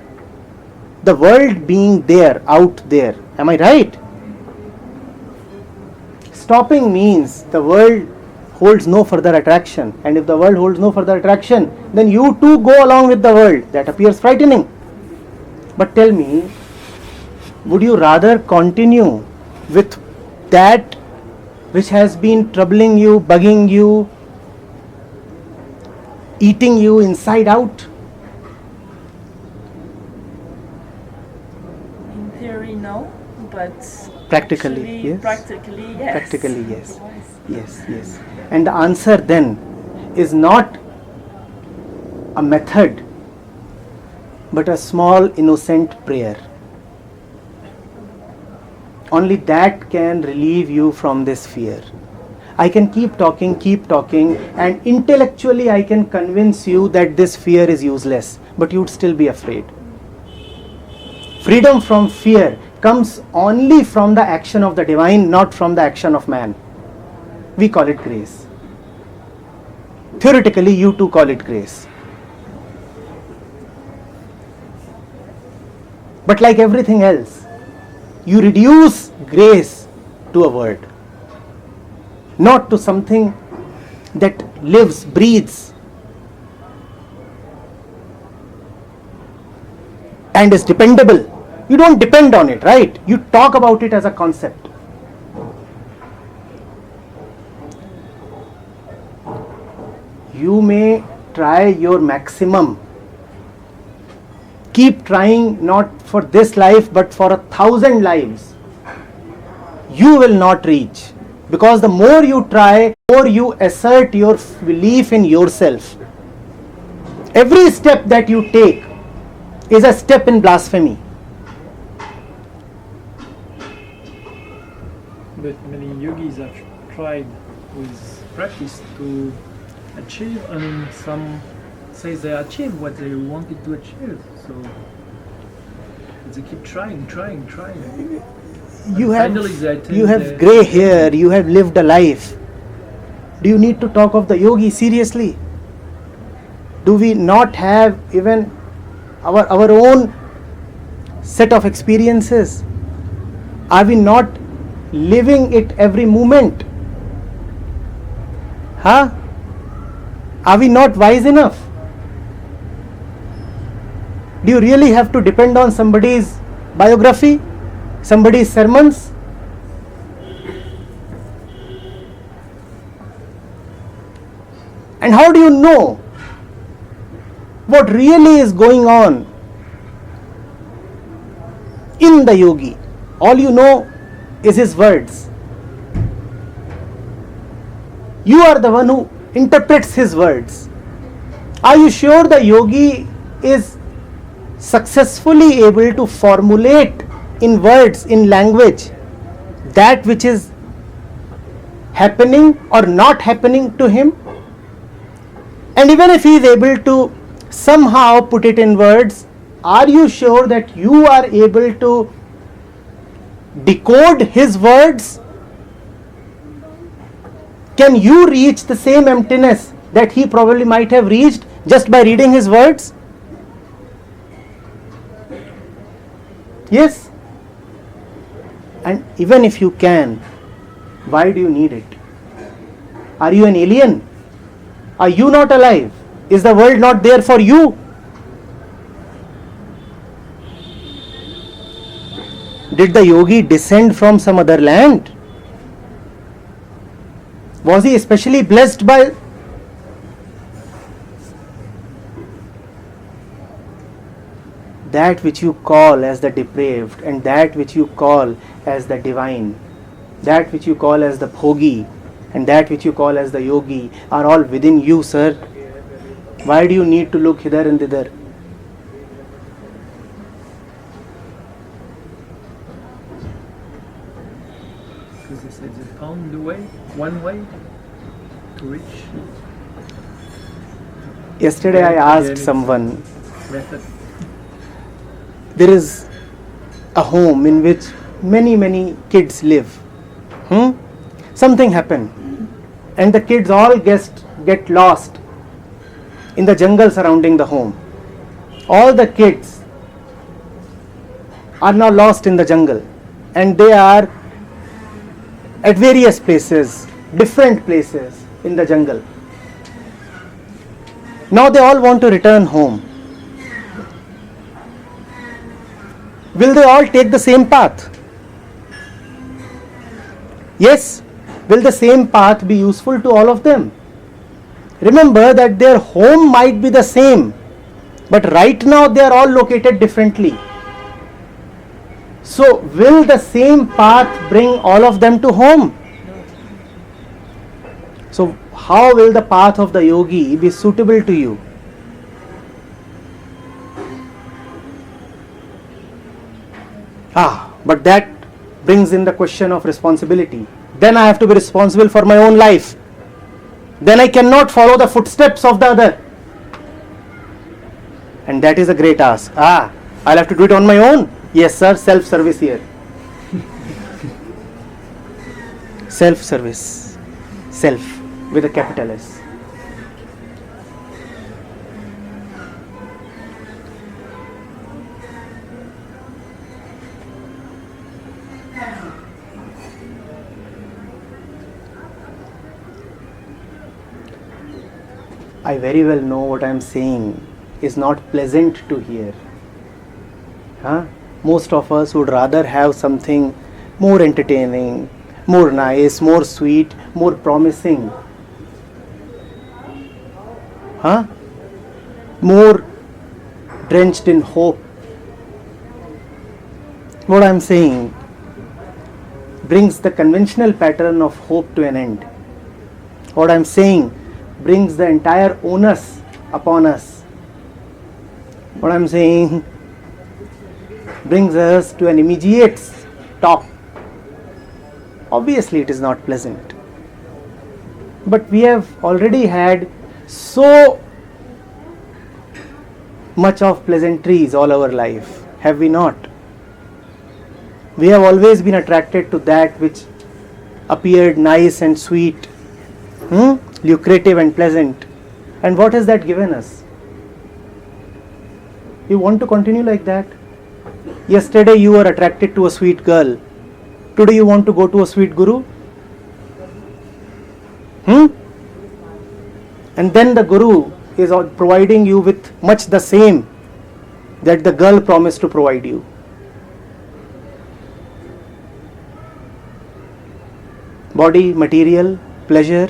the world being there, out there. Am I right? Stopping means the world holds no further attraction. And if the world holds no further attraction, then you too go along with the world. That appears frightening. But tell me, would you rather continue with that which has been troubling you, bugging you, eating you inside out? In theory, no, but Practically, actually, yes. Practically, yes. Practically, yes. Yes. And the answer then is not a method, but a small innocent prayer. Only that can relieve you from this fear. I can keep talking, and intellectually I can convince you that this fear is useless, but you'd still be afraid. Freedom from fear comes only from the action of the divine, not from the action of man. We call it grace. Theoretically, you too call it grace. But like everything else, you reduce grace to a word, not to something that lives, breathes, and is dependable. You don't depend on it, right? You talk about it as a concept. You may try your maximum. Keep trying, not for this life but for 1,000 lives. You will not reach, because the more you try, the more you assert your belief in yourself. Every step that you take is a step in blasphemy. But many yogis have tried with practice to achieve. I mean, some say they achieve what they wanted to achieve. So they keep trying. You Finally, they attain have the- grey hair, you have lived a life. Do you need to talk of the yogi seriously? Do we not have even our own set of experiences? Are we not living it every moment? Are we not wise enough? Do you really have to depend on somebody's biography, somebody's sermons? And how do you know what really is going on in the yogi? All you know is his words. You are the one who interprets his words. Are you sure the yogi is successfully able to formulate in words, in language, that which is happening or not happening to him? And even if he is able to somehow put it in words, are you sure that you are able to decode his words? Can you reach the same emptiness that he probably might have reached just by reading his words? Yes. And even if you can, why do you need it? Are you an alien? Are you not alive? Is the world not there for you? Did the yogi descend from some other land? Was he especially blessed by? That which you call as the depraved and that which you call as the divine, that which you call as the bhogi and that which you call as the yogi are all within you, sir. Why do you need to look hither and thither? Because they said they found the way, one way to reach. Yesterday I asked someone, Method. there is a home in which many kids live. Something happened and the kids all get lost in the jungle surrounding the home. All the kids are now lost in the jungle and they are at various places, different places in the jungle. Now they all want to return home. Will they all take the same path? Yes. Will the same path be useful to all of them? Remember that their home might be the same, but right now they are all located differently. So, will the same path bring all of them to home? So, how will the path of the yogi be suitable to you? But that brings in the question of responsibility. Then I have to be responsible for my own life. Then I cannot follow the footsteps of the other. And that is a great ask. I'll have to do it on my own. Yes, sir, self-service here. Self-service. Self with a capital S. I very well know what I am saying is not pleasant to hear. Most of us would rather have something more entertaining, more nice, more sweet, more promising. More drenched in hope. What I am saying brings the conventional pattern of hope to an end. What I am saying brings the entire onus upon us. What I am saying brings us to an immediate stop. Obviously, it is not pleasant. But we have already had so much of pleasantries all our life, have we not? We have always been attracted to that which appeared nice and sweet, lucrative and pleasant. And what has that given us? You want to continue like that? Yesterday you were attracted to a sweet girl. Today you want to go to a sweet guru? And then the guru is providing you with much the same that the girl promised to provide you. Body, material, pleasure.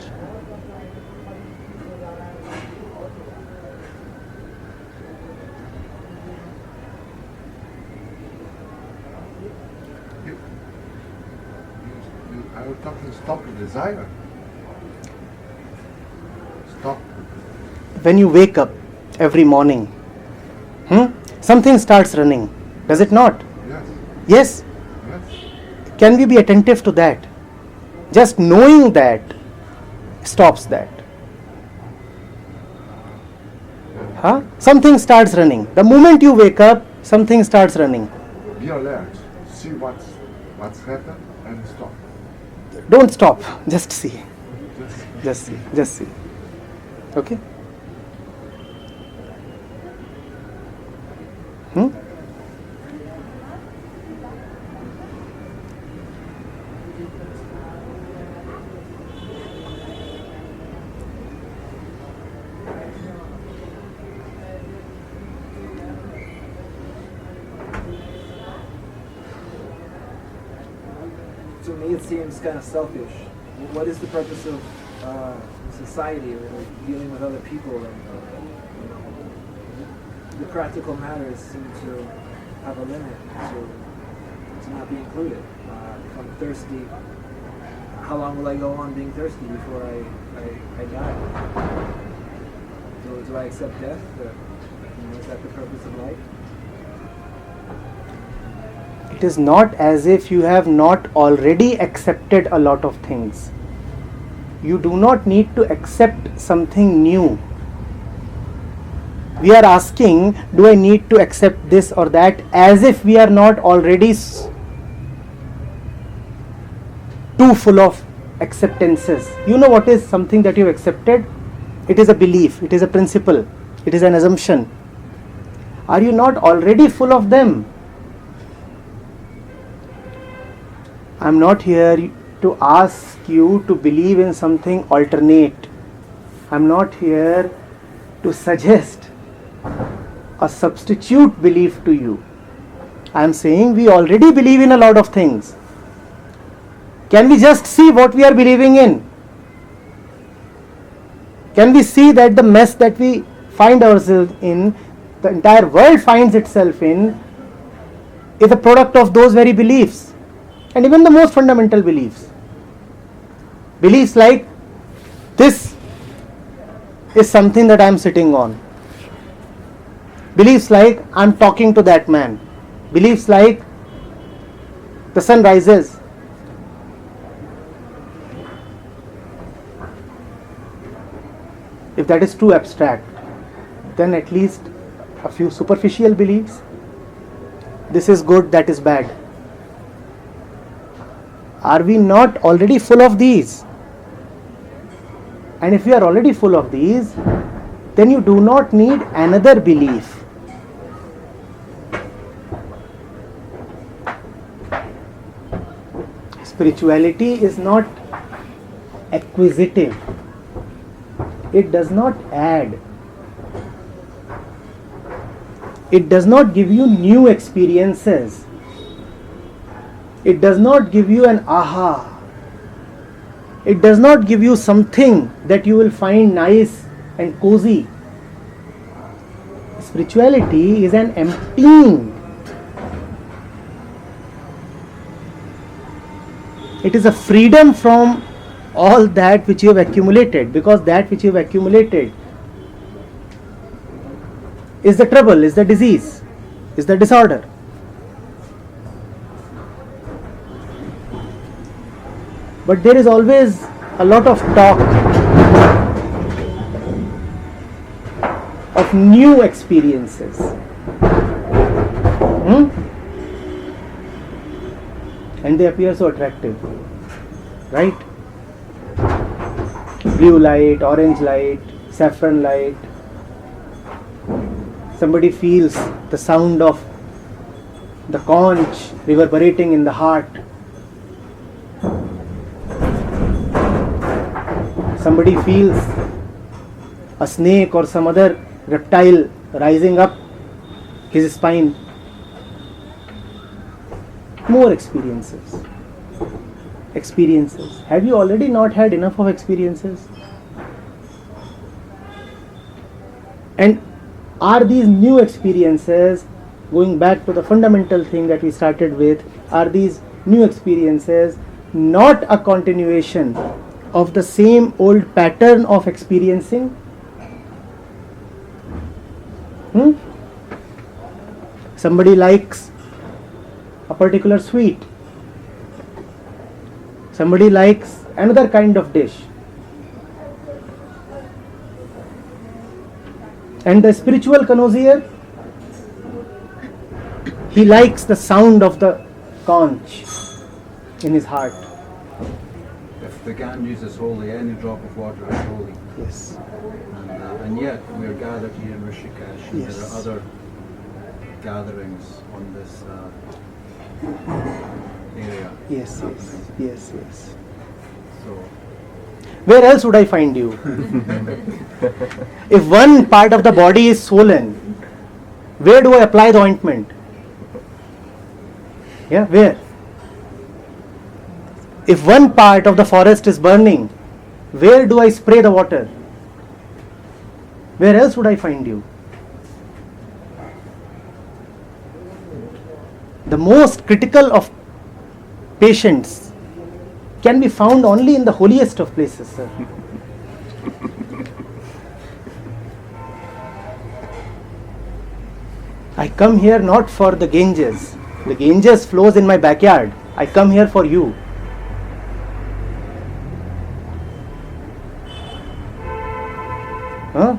I was talking stop the desire. Stop. When you wake up every morning, something starts running, does it not? Yes. Yes? Yes. Can we be attentive to that? Just knowing that stops that. Something starts running. The moment you wake up, something starts running. Be alert. See what's happened and stop. Don't stop. Just see. Just Just see. Okay? To me, it seems kind of selfish. What is the purpose of society or dealing with other people? And the practical matters seem to have a limit to not be included. If I'm thirsty, how long will I go on being thirsty before I die? Do I accept death? Is that the purpose of life? It is not as if you have not already accepted a lot of things. You do not need to accept something new. We are asking, do I need to accept this or that, as if we are not already too full of acceptances. You know what is something that you have accepted? It is a belief, it is a principle, it is an assumption. Are you not already full of them? I am not here to ask you to believe in something alternate. I am not here to suggest a substitute belief to you. I am saying we already believe in a lot of things. Can we just see what we are believing in? Can we see that the mess that we find ourselves in, the entire world finds itself in, is a product of those very beliefs? And even the most fundamental beliefs. Beliefs like, this is something that I am sitting on. Beliefs like, I am talking to that man. Beliefs like, the sun rises. If that is too abstract, then at least a few superficial beliefs. This is good, that is bad. Are we not already full of these? And if we are already full of these, then you do not need another belief. Spirituality is not acquisitive. It does not add. It does not give you new experiences. It does not give you an aha. It does not give you something that you will find nice and cozy. Spirituality is an emptying. It is a freedom from all that which you have accumulated, because that which you have accumulated is the trouble, is the disease, is the disorder. But there is always a lot of talk of new experiences. And they appear so attractive, right? Blue light, orange light, saffron light. Somebody feels the sound of the conch reverberating in the heart. Somebody feels a snake or some other reptile rising up his spine. More experiences. Experiences. Have you already not had enough of experiences? And are these new experiences, going back to the fundamental thing that we started with, are these new experiences not a continuation of the same old pattern of experiencing? Somebody likes a particular sweet. Somebody likes another kind of dish. And the spiritual connoisseur, he likes the sound of the conch in his heart. If the Ganges is holy, any drop of water is holy. Yes. And yet we're gathered here in Rishikesh, and Yes. there are other gatherings on this area. Yes, yes, happening. yes. So Where else would I find you? If one part of the body is swollen, where do I apply the ointment? Yeah, where? If one part of the forest is burning, where do I spray the water? Where else would I find you? The most critical of patients can be found only in the holiest of places, sir. I come here not for the Ganges. The Ganges flows in my backyard. I come here for you. Huh?